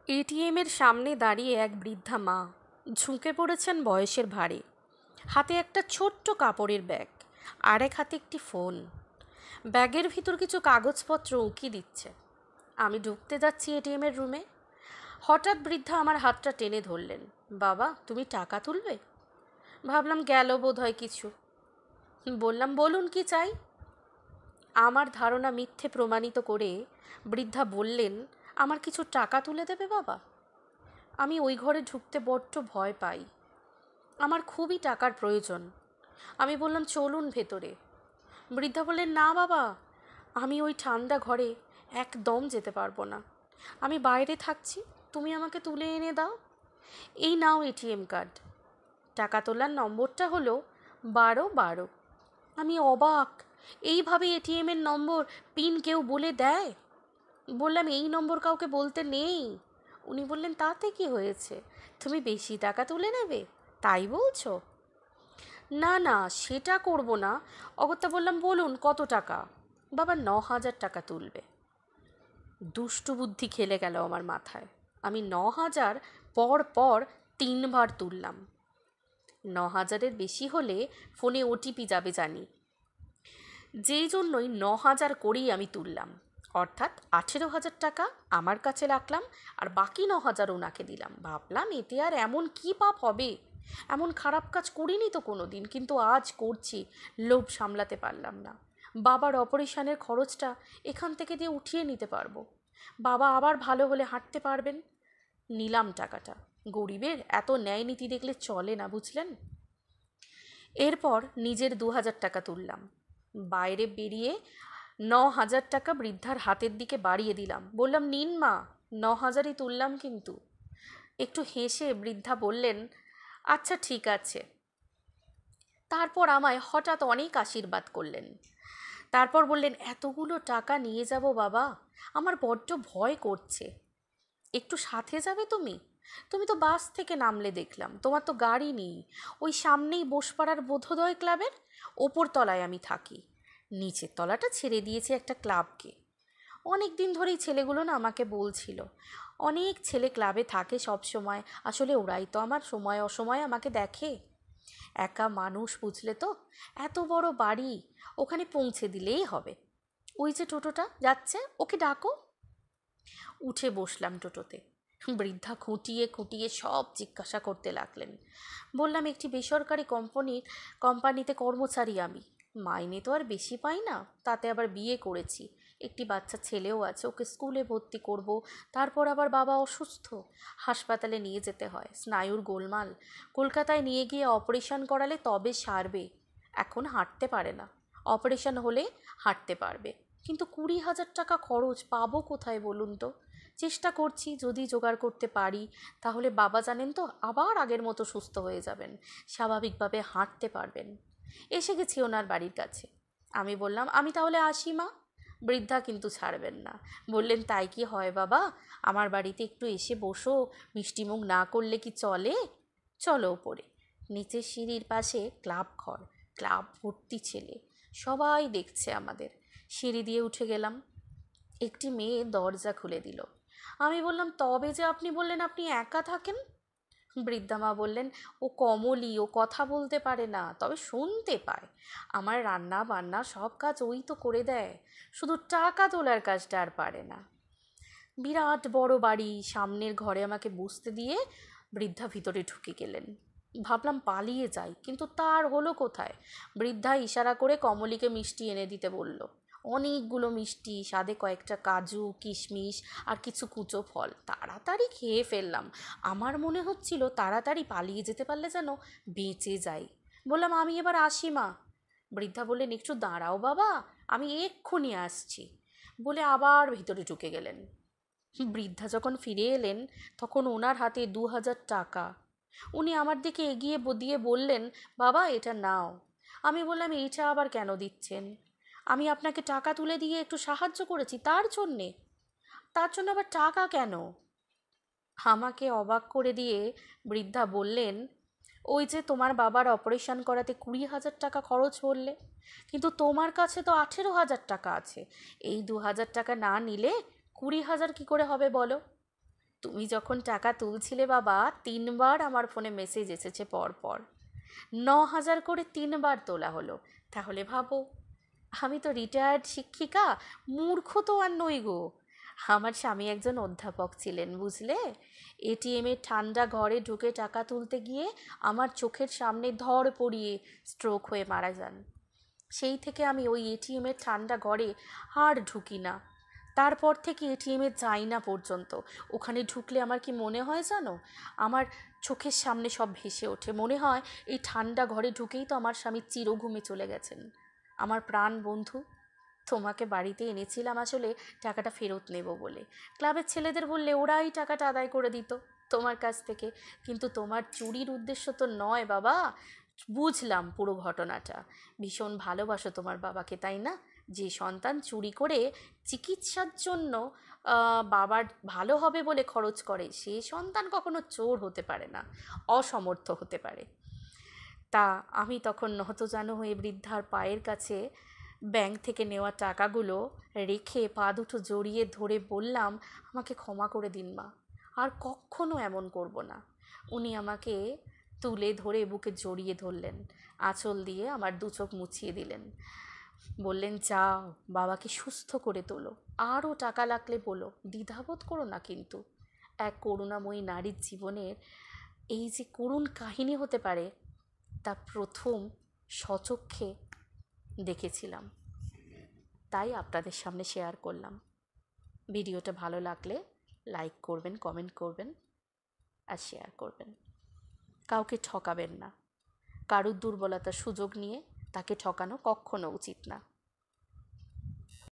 এটিএমের সামনে দাঁড়িয়ে এক বৃদ্ধা মা ঝুঁকে পড়েছেন বয়সের ভারে। হাতে একটা ছোট্ট কাপড়ের ব্যাগ, আর এক হাতে একটি ফোন। ব্যাগের ভিতর কিছু কাগজপত্র উঁকি দিচ্ছে। আমি ঢুকতে যাচ্ছি এটিএমের রুমে, হঠাৎ বৃদ্ধা আমার হাতটা টেনে ধরলেন। বাবা, তুমি টাকা তুলবে? ভাবলাম গেল বোধ হয় কিছু। বললাম, বলুন কি চাই। আমার ধারণা মিথ্যে প্রমাণিত করে বৃদ্ধা বললেন, আমার কিছু টাকা তুলে দেবে বাবা? আমি ওই ঘরে ঢুকতে বড্ড ভয় পাই। আমার খুবই টাকার প্রয়োজন। আমি বললাম, চলুন ভেতরে। বৃদ্ধা বললেন, না বাবা, আমি ওই ঠান্ডা ঘরে একদম যেতে পারবো না। আমি বাইরে থাকছি, তুমি আমাকে তুলে এনে দাও। এই নাও এটিএম কার্ড। টাকা তোলার নম্বরটা হলো 1212। আমি অবাক, এইভাবে এটিএমের নম্বর পিন কেউ বলে দেয়? বললাম, এই নম্বর কাউকে বলতে নেই। উনি বললেন, তাতে কি হয়েছে, তুমি বেশি টাকা তুলে নেবে তাই বলছো? না না, সেটা করব না। অগত্যা বললাম, বলুন কত টাকা? বাবা, 9,000 টাকা তুলবে। দুষ্টু বুদ্ধি খেলে গেল আমার মাথায়। আমি 9,000 পর পর 3বার তুললাম। 9,000-এর বেশি হলে ফোনে ওটিপি যাবে জানি, যেই জন্যই 9,000 করেই আমি তুললাম। অর্থাৎ 18,000 টাকা আমার কাছে রাখলাম, আর বাকি 9,000 ওনাকে দিলাম। ভাবলাম, এতে আর এমন কি পাপ হবে, এমন খারাপ কাজ করিনি তো কোনো দিন, কিন্তু আজ করছি। লোভ সামলাতে পারলাম না। বাবার অপারেশনের খরচটা এখান থেকে দিয়ে উঠিয়ে নিতে পারবো। বাবা আবার ভালো হলে হাঁটতে পারবেন। নিলাম টাকাটা। গরিবের এত ন্যায় নীতি দেখলে চলে না, বুঝলেন? এরপর নিজের 2,000 টাকা তুললাম। বাইরে বেরিয়ে 9,000 টাকা বৃদ্ধার হাতের দিকে বাড়িয়ে দিলাম। বললাম, নিন মা, 9,000-ই তুললাম কিন্তু। একটু হেসে বৃদ্ধা বললেন, আচ্ছা ঠিক আছে। তারপর আমায় হঠাৎ অনেক আশীর্বাদ করলেন। তারপর বললেন, এতগুলো টাকা নিয়ে যাব বাবা, আমার বড্ড ভয় করছে। একটু সাথে যাবে তুমি? তুমি তো বাস থেকে নামলে দেখলাম, তোমার তো গাড়ি নেই। ওই সামনেই বোসপাড়ার বোধোদয় ক্লাবের ওপর তলায় আমি থাকি। নিচের তলাটা ছেড়ে দিয়েছি একটা ক্লাবকে। অনেক দিন ধরেই ছেলেগুলো না আমাকে বলছিল, অনেক ছেলে ক্লাবে থাকে সব সময়, আসলে ওরাই তো আমার সময় অসময়ে আমাকে দেখে। একা মানুষ, বুঝলে তো, এত বড় বাড়ি, ওখানে পৌঁছে দিলেই হবে। ওই যে টোটোটা যাচ্ছে, ওকে ডাকো। উঠে বসলাম টোটোতে। বৃদ্ধা খুঁটিয়ে খুঁটিয়ে সব জিজ্ঞাসা করতে লাগলেন। বললাম, একটি বেসরকারি কোম্পানিতে কর্মচারী আমি। মাইনে তো আর বেশি পাই না, তাতে আবার বিয়ে করেছি, একটি বাচ্চা ছেলেও আছে, ওকে স্কুলে ভর্তি করব। তারপর আবার বাবা অসুস্থ, হাসপাতালে নিয়ে যেতে হয়, স্নায়ুর গোলমাল। কলকাতায় নিয়ে গিয়ে অপারেশন করালে তবে সারবে, এখন হাঁটতে পারে না, অপারেশন হলে হাঁটতে পারবে। কিন্তু 20,000 টাকা খরচ পাবো কোথায় বলুন তো? চেষ্টা করছি, যদি জোগাড় করতে পারি তাহলে বাবা জানেন তো আবার আগের মতো সুস্থ হয়ে যাবেন, স্বাভাবিকভাবে হাঁটতে পারবেন। এসে গেছি ওনার বাড়ির কাছে। আমি বললাম, আমি তাহলে আসি মা। বৃদ্ধা কিন্তু ছাড়বেন না। বললেন, তাই কি হয় বাবা, আমার বাড়িতে একটু এসে বসো, মিষ্টিমুখ না করলে কি চলে? চলো ওপরে। নিচের সিঁড়ির পাশে ক্লাব ঘর, ক্লাব ভর্তি ছেলে, সবাই দেখছে আমাদের। সিঁড়ি দিয়ে উঠে গেলাম। একটি মেয়ে দরজা খুলে দিল। আমি বললাম, তবে যে আপনি বললেন আপনি একা থাকেন? বৃদ্ধা মা বললেন, ও কমলি, ও কথা বলতে পারে না, তবে শুনতে পায়। আমার রান্না বান্না সব কাজ ওই তো করে দেয়, শুধু টাকা তোলার কাজটা আর পারে না। বিরাট বড় বাড়ি, সামনের ঘরে আমাকে বসতে দিয়ে বৃদ্ধা ভিতরে ঢুকে গেলেন। ভাবলাম পালিয়ে যাই, কিন্তু তার হলো কোথায়। বৃদ্ধা ইশারা করে কমলিকে মিষ্টি এনে দিতে বলল। অনেকগুলো মিষ্টি, স্বাদে কয়েকটা কাজু কিশমিশ আর কিছু কুচো ফল। তাড়াতাড়ি খেয়ে ফেললাম। আমার মনে হচ্ছিল তাড়াতাড়ি পালিয়ে যেতে পারলে যেন বেঁচে যাই। বললাম, আমি এবার আসি মা। বৃদ্ধা বললেন, একটু দাঁড়াও বাবা, আমি এক্ষুনি আসছি, বলে আবার ভিতরে ঢুকে গেলেন। বৃদ্ধা যখন ফিরে এলেন তখন ওনার হাতে 2,000 টাকা। উনি আমার দিকে এগিয়ে দিয়ে বললেন, বাবা এটা নাও। আমি বললাম, এইটা আবার কেন দিচ্ছেন? আমি আপনাকে টাকা তুলে দিয়ে একটু সাহায্য করেছি, তার জন্যে। তার জন্য আবার টাকা কেন? আমাকে অবাক করে দিয়ে বৃদ্ধা বললেন, ওই যে তোমার বাবার অপারেশন করাতে 20,000 টাকা খরচ বললে, কিন্তু তোমার কাছে তো 18,000 টাকা আছে। এই 2,000 টাকা না নিলে 20,000 কী করে হবে বলো? তুমি যখন টাকা তুলছিলে বাবা, 3বার আমার ফোনে মেসেজ এসেছে পরপর। 9,000 করে 3বার তোলা হলো। তাহলে ভাবো, আমি তো রিটায়ার্ড শিক্ষিকা, মূর্খ তো আর নই গো। আমার স্বামী একজন অধ্যাপক ছিলেন, বুঝলে। এটিএমের ঠান্ডা ঘরে ঢুকে টাকা তুলতে গিয়ে আমার চোখের সামনে ধড় পড়িয়ে স্ট্রোক হয়ে মারা যান। সেই থেকে আমি ওই এটিএমের ঠান্ডা ঘরে আর ঢুকি না। তারপর থেকে এটিএমে যাই না পর্যন্ত। ওখানে ঢুকলে আমার কি মনে হয় জানো, আমার চোখের সামনে সব ভেসে ওঠে। মনে হয় এই ঠান্ডা ঘরে ঢুকেই তো আমার স্বামী চিরঘুমে চলে গেছেন। আমার প্রাণ বন্ধু, তোমাকে বাড়িতে এনেছিলাম আসলে টাকাটা ফেরত নেব বলে। ক্লাবের ছেলেদের বললে ওরাই টাকাটা আদায় করে দিত তোমার কাছ থেকে। কিন্তু তোমার চুরির উদ্দেশ্য তো নয় বাবা। বুঝলাম পুরো ঘটনাটা। ভীষণ ভালোবাসো তোমার বাবাকে, তাই না? যে সন্তান চুরি করে চিকিৎসার জন্য বাবার ভালো হবে বলে খরচ করে, সে সন্তান কখনো চোর হতে পারে না, অসমর্থ হতে পারে। তা আমি তখন নতজানু হয়ে বৃদ্ধার পায়ের কাছে ব্যাংক থেকে নেওয়া টাকাগুলো রেখে পা দুটো জড়িয়ে ধরে বললাম, আমাকে ক্ষমা করে দিন মা, আর কখনো এমন করব না। উনি আমাকে তুলে ধরে বুকে জড়িয়ে ধরলেন, আঁচল দিয়ে আমার দু চোখ মুছিয়ে দিলেন। বললেন, যাও বাবাকে সুস্থ করে তোলো, আরও টাকা লাগলে বলো, দ্বিধাবোধ করো না। কিন্তু এক করুণাময়ী নারীর জীবনের এই যে করুণ কাহিনী হতে পারে, তা প্রথম স্বচক্ষে দেখেছিলাম, তাই আপনাদের সামনে শেয়ার করলাম। ভিডিওটা ভালো লাগলে লাইক করবেন, কমেন্ট করবেন আর শেয়ার করবেন। কাউকে ঠকাবেন না। কারুর দুর্বলতার সুযোগ নিয়ে তাকে ঠকানো কখনো উচিত না।